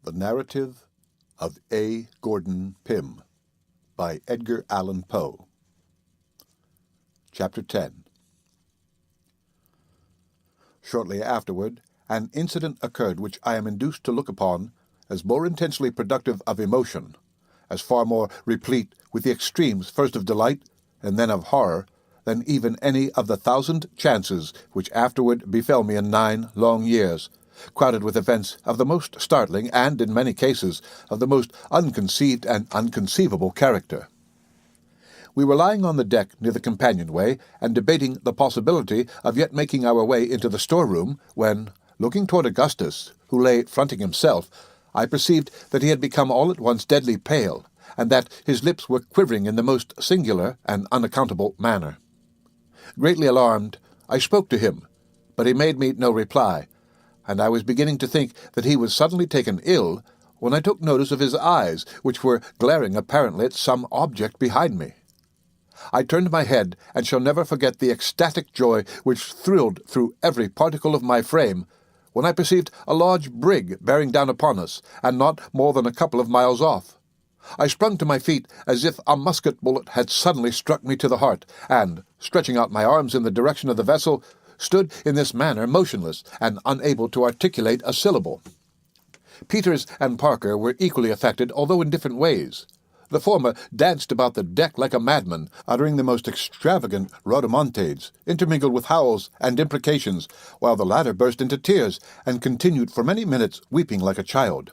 The Narrative of A. Gordon Pym by Edgar Allan Poe. Chapter 10. Shortly afterward, an incident occurred which I am induced to look upon as more intensely productive of emotion, as far more replete with the extremes first of delight and then of horror, than even any of the 1,000 chances which afterward befell me in 9 long years, crowded with events of the most startling and, in many cases, of the most unconceived and unconceivable character. We were lying on the deck near the companionway and debating the possibility of yet making our way into the storeroom when, looking toward Augustus, who lay fronting himself, I perceived that he had become all at once deadly pale, and that his lips were quivering in the most singular and unaccountable manner. Greatly alarmed, I spoke to him, but he made me no reply, and I was beginning to think that he was suddenly taken ill, when I took notice of his eyes, which were glaring apparently at some object behind me. I turned my head, and shall never forget the ecstatic joy which thrilled through every particle of my frame, when I perceived a large brig bearing down upon us, and not more than a couple of miles off. I sprung to my feet as if a musket bullet had suddenly struck me to the heart, and, stretching out my arms in the direction of the vessel, stood in this manner motionless and unable to articulate a syllable. Peters and Parker were equally affected, although in different ways. The former danced about the deck like a madman, uttering the most extravagant rhodomontades, intermingled with howls and imprecations, while the latter burst into tears and continued for many minutes weeping like a child.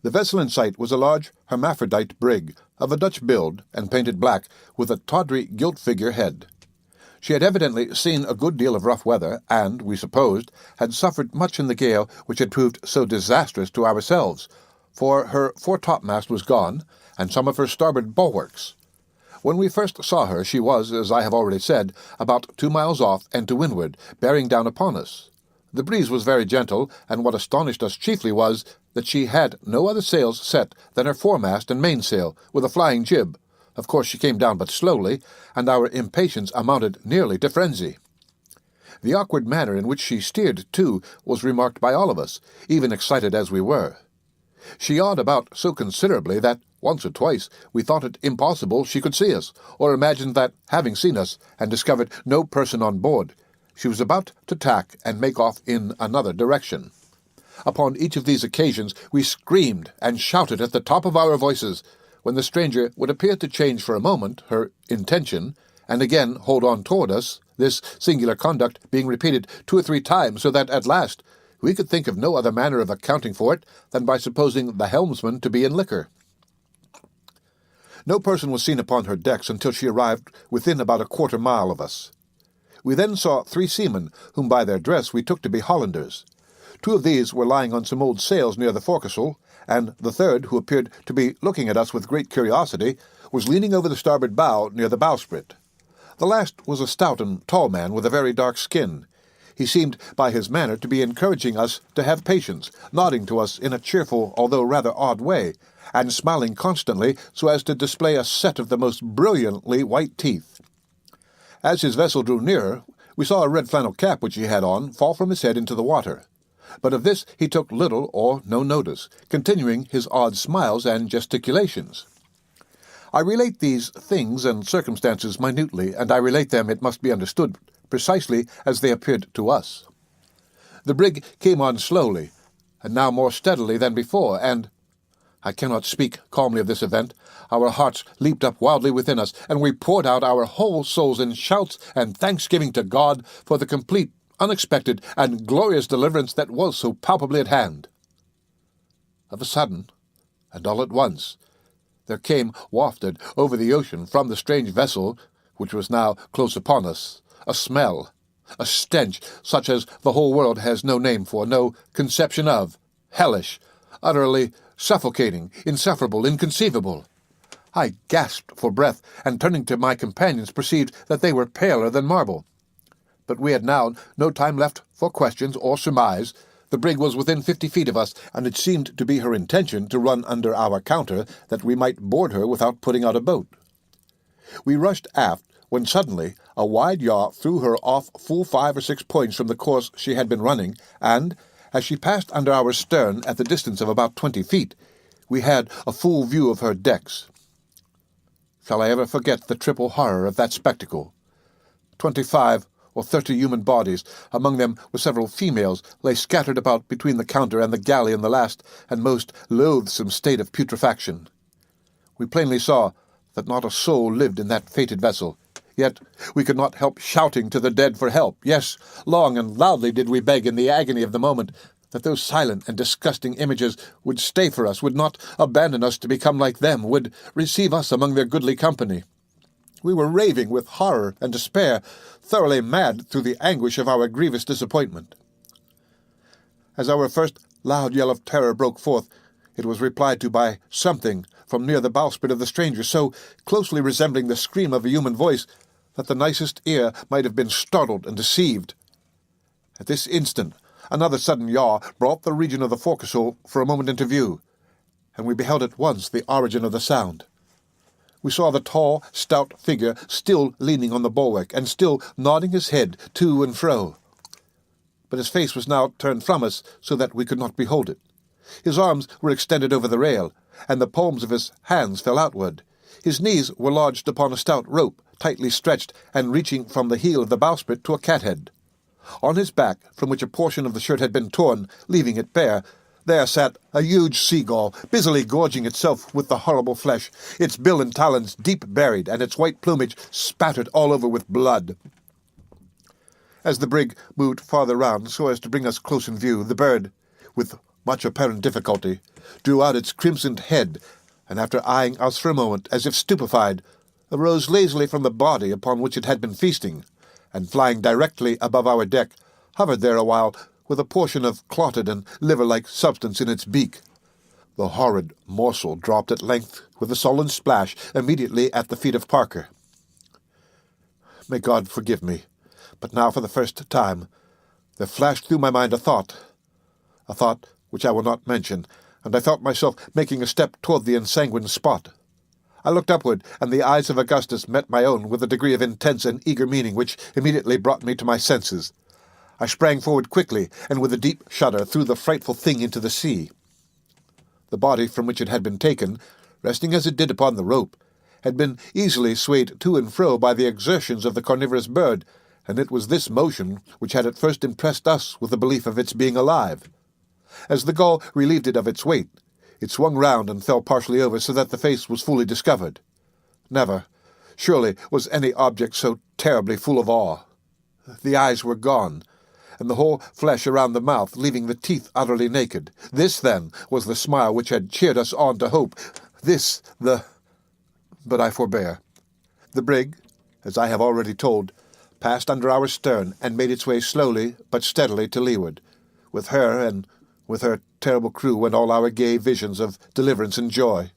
The vessel in sight was a large hermaphrodite brig, of a Dutch build, and painted black, with a tawdry gilt figure head. She had evidently seen a good deal of rough weather, and, we supposed, had suffered much in the gale which had proved so disastrous to ourselves, for her foretopmast was gone, and some of her starboard bulwarks. When we first saw her, she was, as I have already said, about 2 miles off and to windward, bearing down upon us. The breeze was very gentle, and what astonished us chiefly was that she had no other sails set than her foremast and mainsail, with a flying jib. Of course she came down but slowly, and our impatience amounted nearly to frenzy. The awkward manner in which she steered, too, was remarked by all of us, even excited as we were. She yawed about so considerably that, once or twice, we thought it impossible she could see us, or imagined that, having seen us, and discovered no person on board, she was about to tack and make off in another direction. Upon each of these occasions we screamed and shouted at the top of our voices, when the stranger would appear to change for a moment her intention, and again hold on toward us, this singular conduct being repeated 2 or 3 times, so that, at last, we could think of no other manner of accounting for it than by supposing the helmsman to be in liquor. No person was seen upon her decks until she arrived within about a 1/4 mile of us. We then saw 3 seamen, whom by their dress we took to be Hollanders. 2 of these were lying on some old sails near the forecastle, and the third, who appeared to be looking at us with great curiosity, was leaning over the starboard bow near the bowsprit. The last was a stout and tall man with a very dark skin. He seemed by his manner to be encouraging us to have patience, nodding to us in a cheerful, although rather odd way, and smiling constantly so as to display a set of the most brilliantly white teeth. As his vessel drew nearer, we saw a red flannel cap which he had on fall from his head into the water. But of this he took little or no notice, continuing his odd smiles and gesticulations. I relate these things and circumstances minutely, and I relate them, it must be understood, precisely as they appeared to us. The brig came on slowly, and now more steadily than before, and I cannot speak calmly of this event. Our hearts leaped up wildly within us, and we poured out our whole souls in shouts and thanksgiving to God for the complete, unexpected, and glorious deliverance that was so palpably at hand. Of a sudden, and all at once, there came wafted over the ocean from the strange vessel, which was now close upon us, a smell, a stench such as the whole world has no name for, no conception of, hellish, utterly suffocating, insufferable, inconceivable. I gasped for breath, and turning to my companions perceived that they were paler than marble. But we had now no time left for questions or surmise. The brig was within 50 feet of us, and it seemed to be her intention to run under our counter, that we might board her without putting out a boat. We rushed aft, when suddenly a wide yaw threw her off full 5 or 6 points from the course she had been running, and, As she passed under our stern at the distance of about 20 feet, we had a full view of her decks. Shall I ever forget the triple horror of that spectacle? 25 or 30 human bodies, among them were several females, lay scattered about between the counter and the galley in the last and most loathsome state of putrefaction. We plainly saw that not a soul lived in that fated vessel, yet we could not help shouting to the dead for help. Yes, long and loudly did we beg in the agony of the moment that those silent and disgusting images would stay for us, would not abandon us to become like them, would receive us among their goodly company. We were raving with horror and despair, thoroughly mad through the anguish of our grievous disappointment. As our first loud yell of terror broke forth, it was replied to by something from near the bowsprit of the stranger, so closely resembling the scream of a human voice that the nicest ear might have been startled and deceived. At this instant, another sudden yaw brought the region of the forecastle for a moment into view, and we beheld at once the origin of the sound. We saw the tall, stout figure still leaning on the bulwark, and still nodding his head to and fro. But his face was now turned from us, so that we could not behold it. His arms were extended over the rail, and the palms of his hands fell outward. His knees were lodged upon a stout rope, tightly stretched, and reaching from the heel of the bowsprit to a cathead. On his back, from which a portion of the shirt had been torn, leaving it bare, there sat a huge seagull, busily gorging itself with the horrible flesh, its bill and talons deep buried, and its white plumage spattered all over with blood. As the brig moved farther round so as to bring us close in view, the bird, with much apparent difficulty, drew out its crimsoned head, and after eyeing us for a moment as if stupefied, arose lazily from the body upon which it had been feasting, and flying directly above our deck, hovered there a while with a portion of clotted and liver-like substance in its beak. The horrid morsel dropped at length with a sullen splash immediately at the feet of Parker. May God forgive me, but now for the first time there flashed through my mind a thought which I will not mention, and I felt myself making a step toward the ensanguined spot. I looked upward, and the eyes of Augustus met my own with a degree of intense and eager meaning which immediately brought me to my senses. I sprang forward quickly, and with a deep shudder threw the frightful thing into the sea. The body from which it had been taken, resting as it did upon the rope, had been easily swayed to and fro by the exertions of the carnivorous bird, and it was this motion which had at first impressed us with the belief of its being alive. As the gull relieved it of its weight, it swung round and fell partially over so that the face was fully discovered. Never, surely, was any object so terribly full of awe. The eyes were gone, and the whole flesh around the mouth, leaving the teeth utterly naked. This, then, was the smile which had cheered us on to hope. But I forbear. The brig, as I have already told, passed under our stern and made its way slowly but steadily to leeward. With her and with her terrible crew went all our gay visions of deliverance and joy.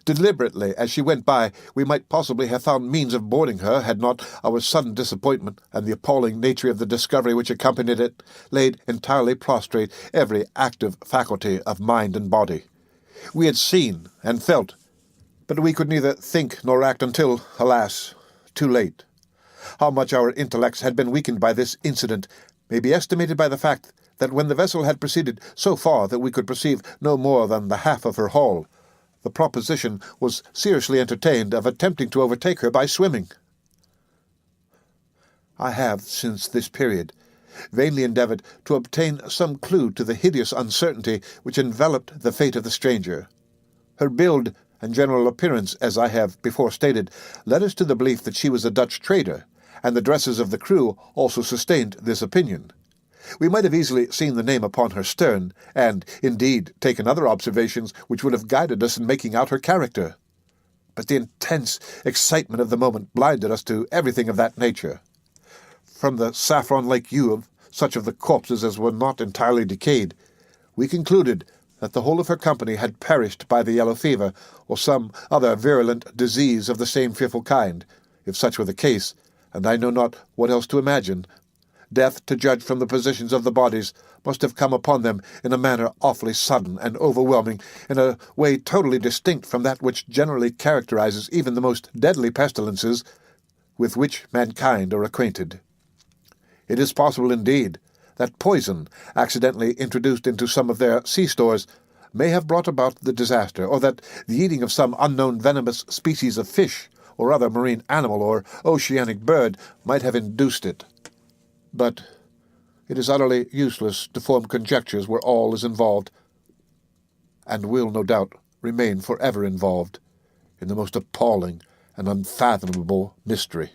Deliberately, as she went by, we might possibly have found means of boarding her, had not our sudden disappointment, and the appalling nature of the discovery which accompanied it, laid entirely prostrate every active faculty of mind and body. We had seen and felt, but we could neither think nor act until, alas, too late. How much our intellects had been weakened by this incident may be estimated by the fact that when the vessel had proceeded so far that we could perceive no more than the half of her hull, the proposition was seriously entertained of attempting to overtake her by swimming. I have, since this period, vainly endeavoured to obtain some clue to the hideous uncertainty which enveloped the fate of the stranger. Her build and general appearance, as I have before stated, led us to the belief that she was a Dutch trader, and the dresses of the crew also sustained this opinion. We might have easily seen the name upon her stern, and, indeed, taken other observations which would have guided us in making out her character. But the intense excitement of the moment blinded us to everything of that nature. From the saffron-like hue of such of the corpses as were not entirely decayed, we concluded that the whole of her company had perished by the yellow fever, or some other virulent disease of the same fearful kind, if such were the case, and I know not what else to imagine. Death, to judge from the positions of the bodies, must have come upon them in a manner awfully sudden and overwhelming, in a way totally distinct from that which generally characterizes even the most deadly pestilences with which mankind are acquainted. It is possible, indeed, that poison, accidentally introduced into some of their sea stores, may have brought about the disaster, or that the eating of some unknown venomous species of fish or other marine animal or oceanic bird might have induced it. But it is utterly useless to form conjectures where all is involved, and will, no doubt, remain forever involved in the most appalling and unfathomable mystery.